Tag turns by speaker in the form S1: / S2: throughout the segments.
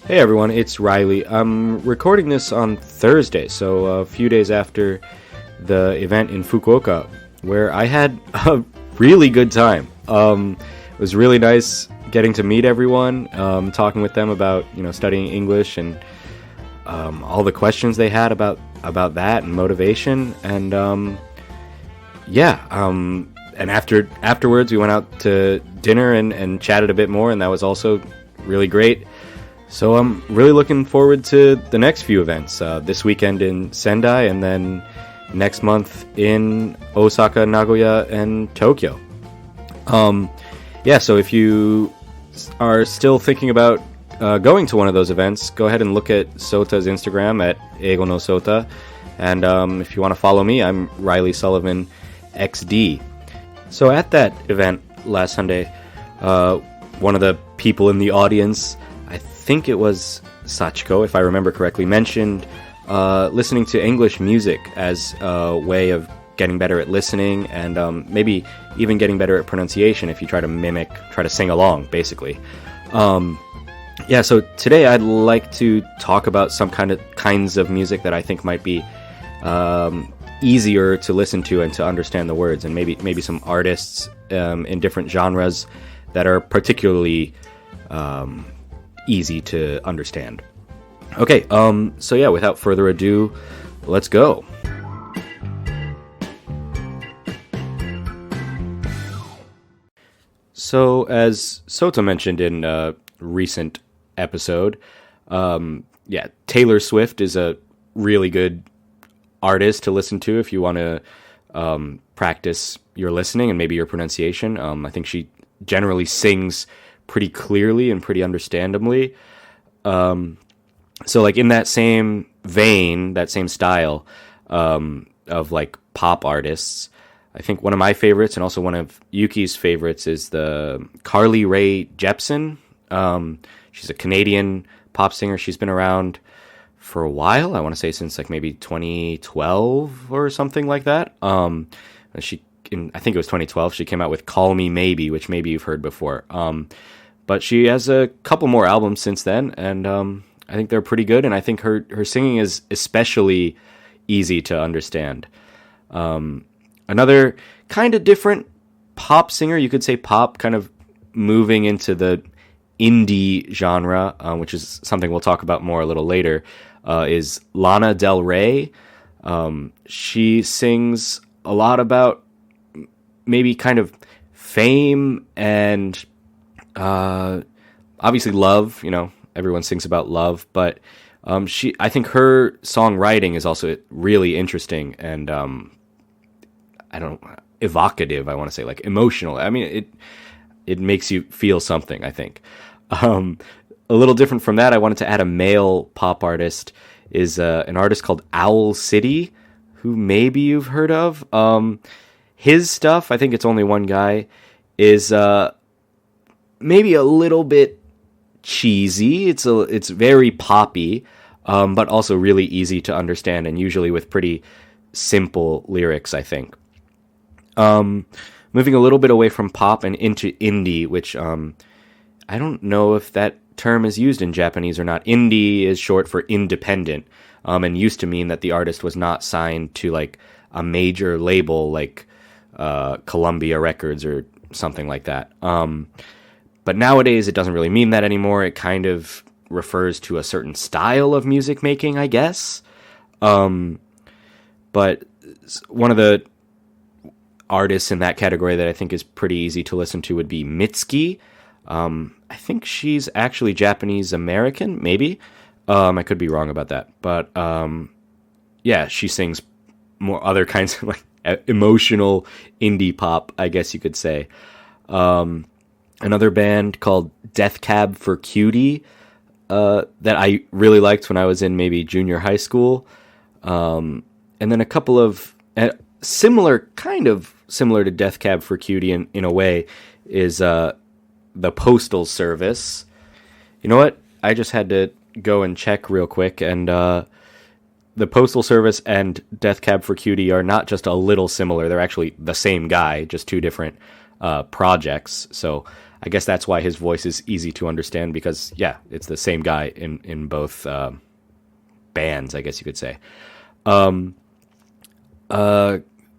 S1: Hey everyone, it's Reilly. I'm recording this on Thursday, so a few days after the event in Fukuoka, where I had a really good time. It was really nice getting to meet everyone, talking with them about, studying English and all the questions they had about that and motivation. And and afterwards we went out to dinner and chatted a bit more, and that was also really great. So I'm really looking forward to the next few events, this weekend in Sendai and then next month in Osaka, Nagoya, and Tokyo. So if you are still thinking about going to one of those events, go ahead and look at Sota's Instagram at eigonosota. And if you want to follow me, I'm Reilly Sullivan XD. So at that event last Sunday, one of the people in the audience, I think it was Sachiko, if I remember correctly, mentioned listening to English music as a way of getting better at listening and maybe even getting better at pronunciation if you try to sing along, basically. So today I'd like to talk about some kinds of music that I think might be easier to listen to and to understand the words, and maybe some artists in different genres that are particularly easy to understand. Okay, without further ado, let's go. So, as Sota mentioned in a recent episode, Taylor Swift is a really good artist to listen to if you want to practice your listening and maybe your pronunciation. I think she generally sings pretty clearly and pretty understandably. So like in that same vein, that same style of like pop artists, I think one of my favorites and also one of Yuki's favorites is the Carly Rae Jepsen. She's a Canadian pop singer. She's been around for a while. I want to say since like maybe 2012 or something like that. I think it was 2012. She came out with Call Me Maybe, which maybe you've heard before. But she has a couple more albums since then, and I think they're pretty good, and I think her singing is especially easy to understand. Another kind of different pop singer, you could say pop, kind of moving into the indie genre, which is something we'll talk about more a little later, is Lana Del Rey. She sings a lot about maybe kind of fame and obviously love, everyone sings about love, but I think her songwriting is also really interesting and evocative, I want to say, like emotional. I mean, it makes you feel something, I think. A little different from that, I wanted to add a male pop artist, is an artist called Owl City, who maybe you've heard of. His stuff, I think it's only one guy, is maybe a little bit cheesy. It's very poppy, but also really easy to understand, and usually with pretty simple lyrics, I think. Moving a little bit away from pop and into indie, which I don't know if that term is used in Japanese or not. Indie is short for independent, and used to mean that the artist was not signed to like a major label like Columbia Records or something like that. But nowadays it doesn't really mean that anymore. It kind of refers to a certain style of music making, I guess. But one of the artists in that category that I think is pretty easy to listen to would be Mitski. I think she's actually Japanese American, maybe. I could be wrong about that. But she sings more other kinds of like emotional indie pop, I guess you could say. Another band called Death Cab for Cutie that I really liked when I was in maybe junior high school. And then a couple of similar to Death Cab for Cutie in a way is the Postal Service. You know what? I just had to go and check real quick, and the Postal Service and Death Cab for Cutie are not just a little similar. They're actually the same guy, just two different projects. So I guess that's why his voice is easy to understand because, yeah, it's the same guy in both bands, I guess you could say.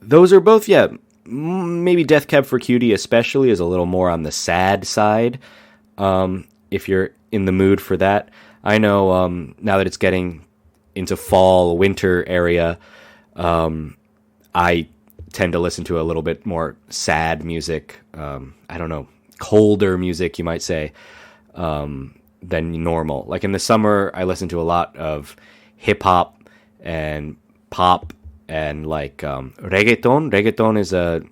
S1: Those are both, yeah, maybe Death Cab for Cutie especially is a little more on the sad side, if you're in the mood for that. I know now that it's getting into fall, winter area, I tend to listen to a little bit more sad music, I don't know, colder music, you might say, than normal. Like in the summer, I listen to a lot of hip-hop and pop and like reggaeton. Reggaeton is a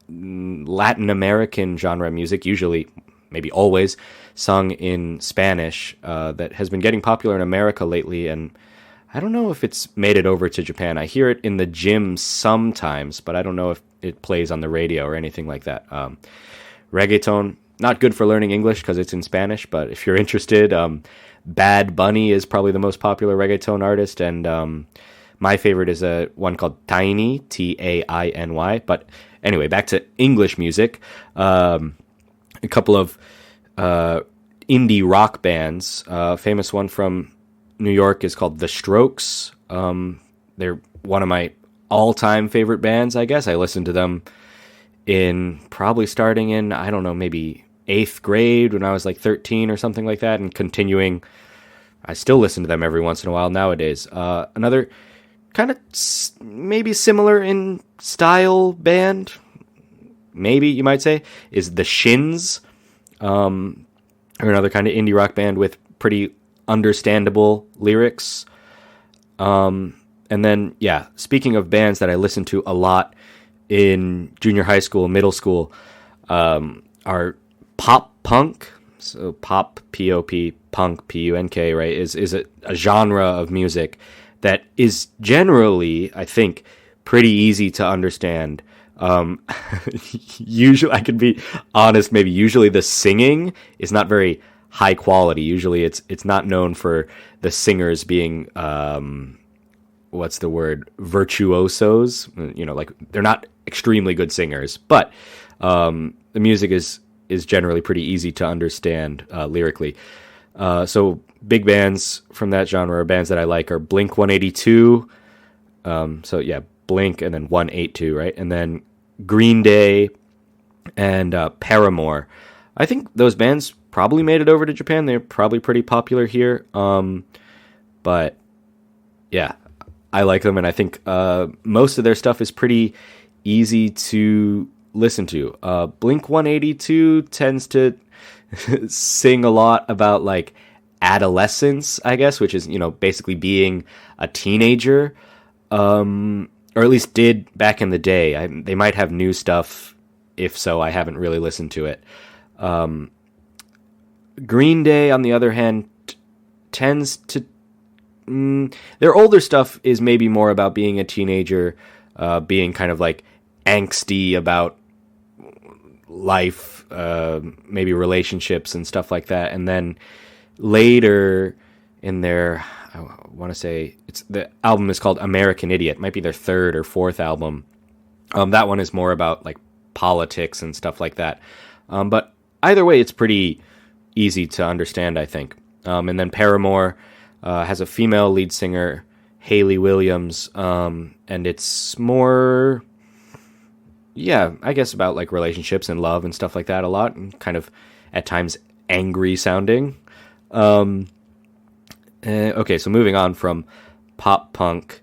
S1: Latin American genre of music, usually, maybe always, sung in Spanish, that has been getting popular in America lately, and I don't know if it's made it over to Japan. I hear it in the gym sometimes, but I don't know if it plays on the radio or anything like that. Reggaeton, not good for learning English because it's in Spanish, but if you're interested, Bad Bunny is probably the most popular reggaeton artist, and my favorite is one called Tiny, T-A-I-N-Y. But anyway, back to English music. A couple of indie rock bands. Famous one from New York is called The Strokes. They're one of my all-time favorite bands, I guess. I listened to them probably starting in, I don't know, maybe 8th grade when I was like 13 or something like that, and continuing. I still listen to them every once in a while nowadays. Another kind of maybe similar in style band, maybe you might say, is The Shins, or another kind of indie rock band with pretty understandable lyrics. And then, yeah, speaking of bands that I listened to a lot in junior high school, middle school, are pop punk. So pop, P-O-P, punk, P-U-N-K, right, is a genre of music that is generally, I think, pretty easy to understand. Usually, I can be honest, maybe usually the singing is not very high quality. Usually it's not known for the singers being, what's the word, virtuosos. You know, like they're not extremely good singers, but the music is generally pretty easy to understand lyrically. So big bands from that genre, or bands that I like, are Blink 182. So yeah, Blink and then 182, right? And then Green Day and Paramore. I think those bands probably made it over to Japan. They're probably pretty popular here. But yeah, I like them, and I think most of their stuff is pretty easy to listen to. Blink 182 tends to sing a lot about like adolescence, I guess, which is, you know, basically being a teenager, or at least did back in the day. They might have new stuff. If so, I haven't really listened to it. Green Day, on the other hand, tends to... their older stuff is maybe more about being a teenager, being kind of like angsty about life, maybe relationships and stuff like that. And then later in their, I want to say, the album is called American Idiot. It might be their third or fourth album. That one is more about like politics and stuff like that. But either way, it's pretty easy to understand, I think. And then Paramore has a female lead singer, Hayley Williams, and it's more, yeah, I guess about like relationships and love and stuff like that a lot, and kind of at times angry sounding. Okay, so moving on from pop punk,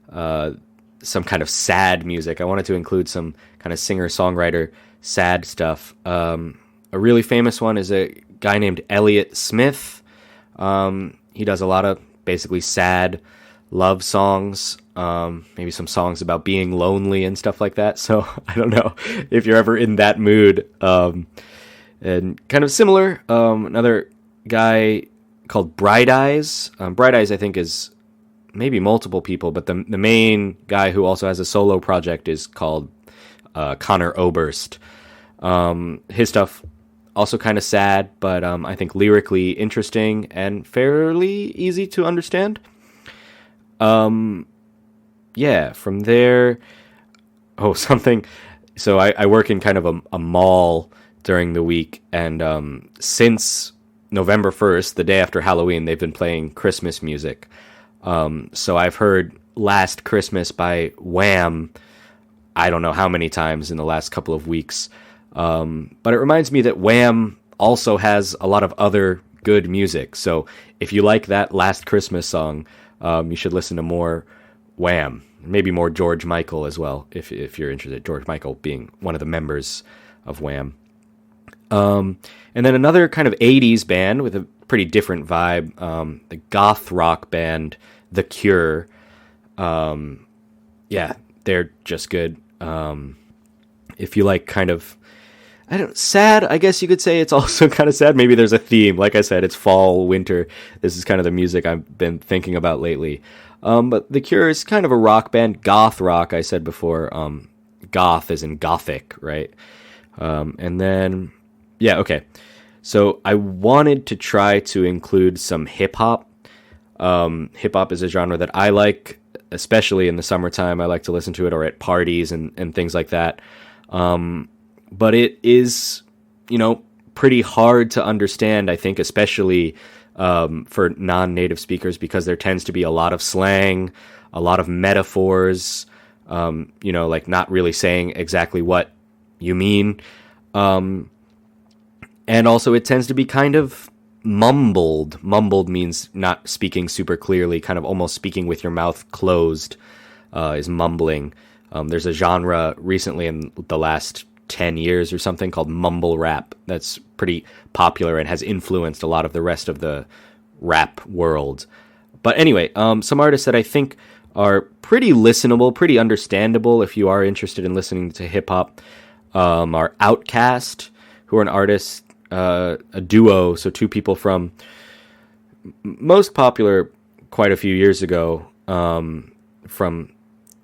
S1: some kind of sad music. I wanted to include some kind of singer-songwriter sad stuff. A really famous one is a guy named Elliott Smith. He does a lot of basically sad love songs, maybe some songs about being lonely and stuff like that. So I don't know if you're ever in that mood. And kind of similar, another guy called Bright Eyes. Bright Eyes, I think, is maybe multiple people, but the main guy who also has a solo project is called Connor Oberst. His stuff also kind of sad, but I think lyrically interesting and fairly easy to understand. Yeah, from there, something So I work in kind of a mall during the week, and since November 1st, the day after Halloween, they've been playing Christmas music. So I've heard Last Christmas by Wham! I don't know how many times in the last couple of weeks. But it reminds me that Wham! Also has a lot of other good music. So if you like that Last Christmas song, you should listen to more Wham! Maybe more George Michael as well, if you're interested. George Michael being one of the members of Wham! And then another kind of 80s band with a pretty different vibe, the goth rock band The Cure. Yeah, they're just good. If you like kind of, sad, I guess you could say. It's also kind of sad. Maybe there's a theme. Like I said, it's fall, winter. This is kind of the music I've been thinking about lately. But The Cure is kind of a rock band, goth rock, I said before. Goth as in gothic, right? And then, yeah, okay. So I wanted to try to include some hip-hop. Hip-hop is a genre that I like, especially in the summertime. I like to listen to it, or at parties and things like that. But it is, pretty hard to understand, I think, especially for non-native speakers, because there tends to be a lot of slang, a lot of metaphors, like not really saying exactly what you mean. And also it tends to be kind of mumbled. Mumbled means not speaking super clearly, kind of almost speaking with your mouth closed, is mumbling. There's a genre recently in the last 10 years or something called mumble rap that's pretty popular and has influenced a lot of the rest of the rap world. But anyway, some artists that I think are pretty listenable, pretty understandable if you are interested in listening to hip-hop, are Outkast, who are an artist, a duo, so two people from, most popular quite a few years ago, from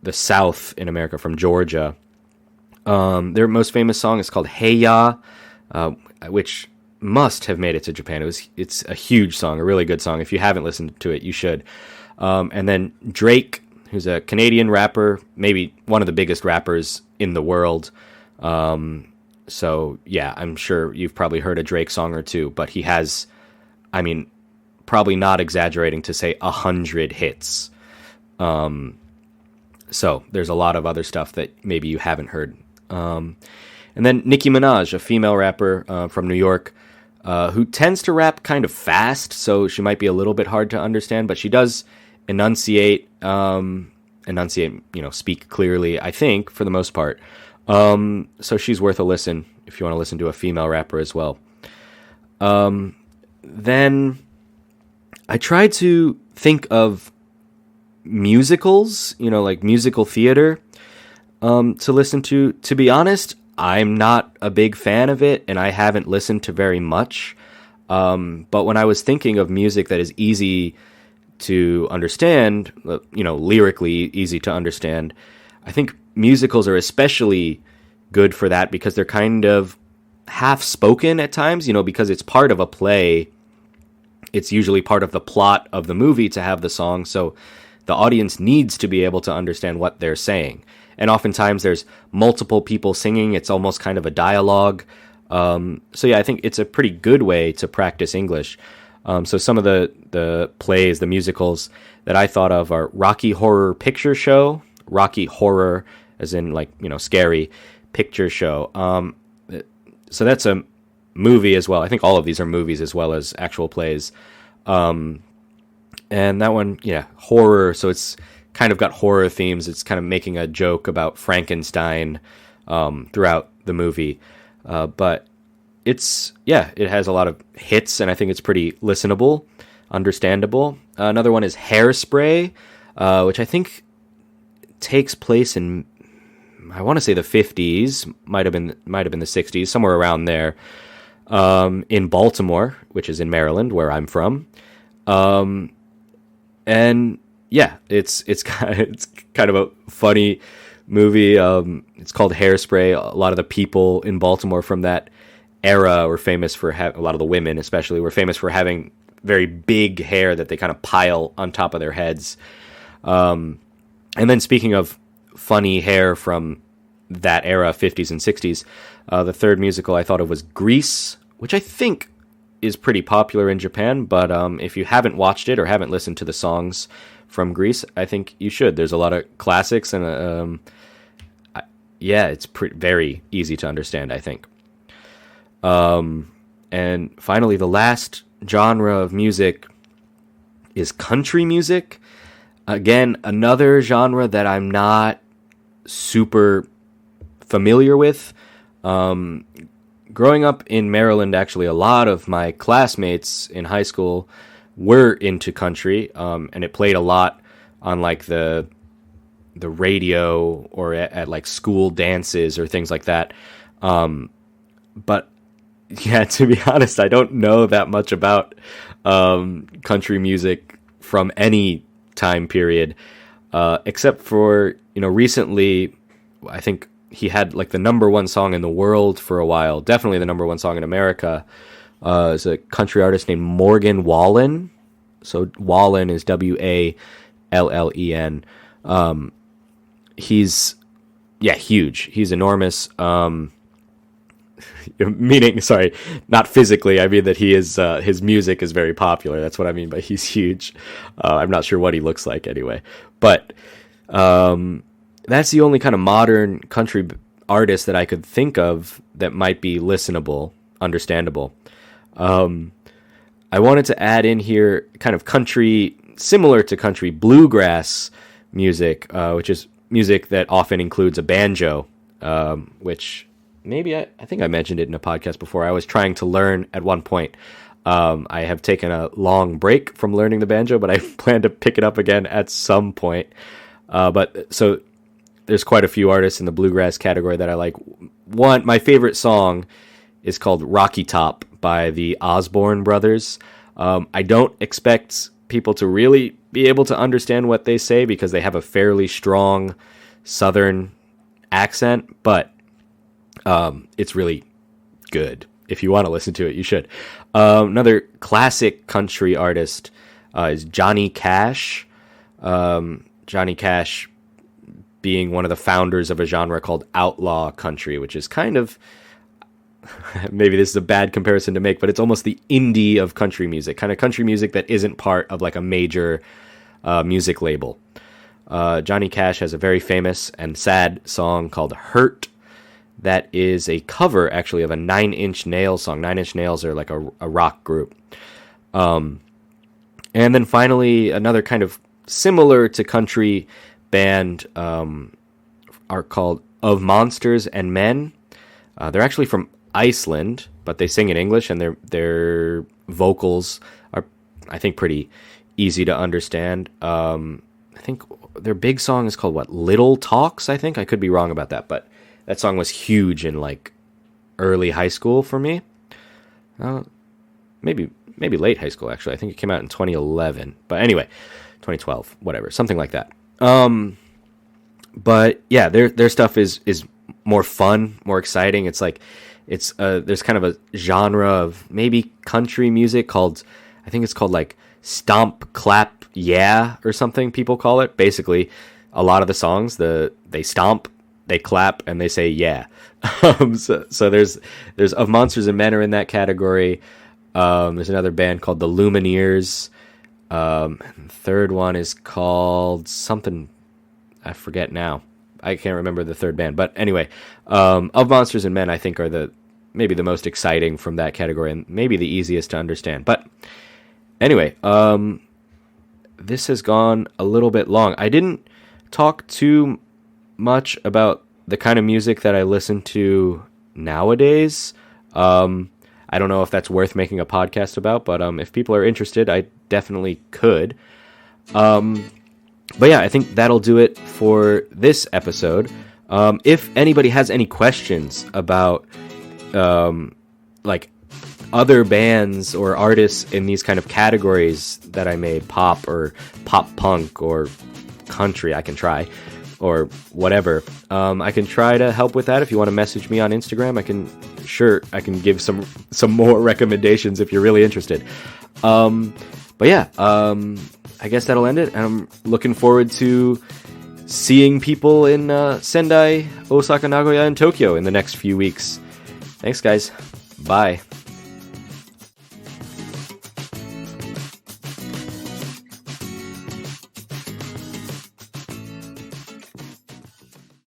S1: the South in America, from Georgia. Their most famous song is called Hey Ya, which must have made it to Japan. It's a huge song, a really good song. If you haven't listened to it, you should. And then Drake, who's a Canadian rapper, maybe one of the biggest rappers in the world. So yeah, I'm sure you've probably heard a Drake song or two, but he has, probably not exaggerating to say 100 hits. So there's a lot of other stuff that maybe you haven't heard. And then Nicki Minaj, a female rapper from New York, who tends to rap kind of fast, so she might be a little bit hard to understand, but she does enunciate, speak clearly, I think, for the most part. So she's worth a listen if you want to listen to a female rapper as well. Then I tried to think of musicals, like musical theater, to listen to. To be honest, I'm not a big fan of it, and I haven't listened to very much. But when I was thinking of music that is easy to understand, lyrically easy to understand, I think musicals are especially good for that because they're kind of half-spoken at times, because it's part of a play. It's usually part of the plot of the movie to have the song, so the audience needs to be able to understand what they're saying. And oftentimes there's multiple people singing. It's almost kind of a dialogue. So yeah, I think it's a pretty good way to practice English. So some of the plays, the musicals that I thought of are Rocky Horror Picture Show. Rocky Horror as in scary picture show. So that's a movie as well. I think all of these are movies as well as actual plays. And that one, horror. So it's kind of got horror themes. It's kind of making a joke about Frankenstein throughout the movie. But it has a lot of hits, and I think it's pretty listenable, understandable. Another one is Hairspray, which I think takes place in, I want to say the 50s, might have been the 60s, somewhere around there, in Baltimore, which is in Maryland, where I'm from. And yeah, it's kind of a funny movie. It's called Hairspray. A lot of the people in Baltimore from that era were famous for a lot of the women especially were famous for having very big hair that they kind of pile on top of their heads. And then speaking of funny hair from that era, 50s and 60s. The third musical I thought of was Grease, which I think is pretty popular in Japan, but if you haven't watched it or haven't listened to the songs from Grease, I think you should. There's a lot of classics, and it's very easy to understand, I think. And finally, the last genre of music is country music. Again, another genre that I'm not super familiar with. Growing up in Maryland, actually, a lot of my classmates in high school were into country, and it played a lot on like the radio or at like school dances or things like that. But yeah, to be honest, I don't know that much about country music from any time period, except for, recently, I think he had like the number one song in the world for a while, definitely the number one song in America. Is a country artist named Morgan Wallen. So Wallen is Wallen. He's huge. He's enormous. Meaning, sorry, not physically. I mean that he is. His music is very popular. That's what I mean by he's huge. I'm not sure what he looks like anyway, but that's the only kind of modern country artist that I could think of that might be listenable, understandable. I wanted to add in here kind of country, similar to country bluegrass music, which is music that often includes a banjo, which maybe I think I mentioned it in a podcast before. I was trying to learn at one point. I have taken a long break from learning the banjo, but I plan to pick it up again at some point. But so there's quite a few artists in the bluegrass category that I like. My favorite song is called Rocky Top by the Osborne Brothers. I don't expect people to really be able to understand what they say because they have a fairly strong Southern accent, but it's really good. If you want to listen to it, you should. Another classic country artist is Johnny Cash. Johnny Cash being one of the founders of a genre called outlaw country, which is kind of, maybe this is a bad comparison to make, but it's almost the indie of country music, kind of country music that isn't part of like a major music label. Johnny Cash has a very famous and sad song called Hurt. That is a cover, actually, of a Nine Inch Nails song. Nine Inch Nails are like a rock group. And then finally, another kind of similar to country band are called Of Monsters and Men. They're actually from Iceland, but they sing in English, and their vocals are, I think, pretty easy to understand. I think their big song is called, Little Talks, I think? I could be wrong about that, but that song was huge in, like, early high school for me. Maybe late high school, actually. I think it came out in 2011. But anyway, 2012, whatever, something like that. But yeah, their stuff is more fun, more exciting. It's like, there's kind of a genre of maybe country music called, I think it's called like Stomp, Clap, Yeah, or something people call it. Basically, a lot of the songs, they stomp, they clap, and they say yeah. So there's Of Monsters and Men are in that category. There's another band called the Lumineers. Third one is called something, I forget now. I can't remember the third band, but anyway, Of Monsters and Men I think are maybe the most exciting from that category and maybe the easiest to understand. But anyway, this has gone a little bit long. I didn't talk too much about the kind of music that I listen to nowadays. I don't know if that's worth making a podcast about, but if people are interested, I definitely could. But yeah, I think that'll do it for this episode. If anybody has any questions about like other bands or artists in these kind of categories that I made, pop or pop punk or country, I can try, or whatever. I can try to help with that. If you want to message me on Instagram, I can give some more recommendations if you're really interested. But yeah, I guess that'll end it. I'm looking forward to seeing people in Sendai, Osaka, Nagoya, and Tokyo in the next few weeks. Thanks, guys. Bye.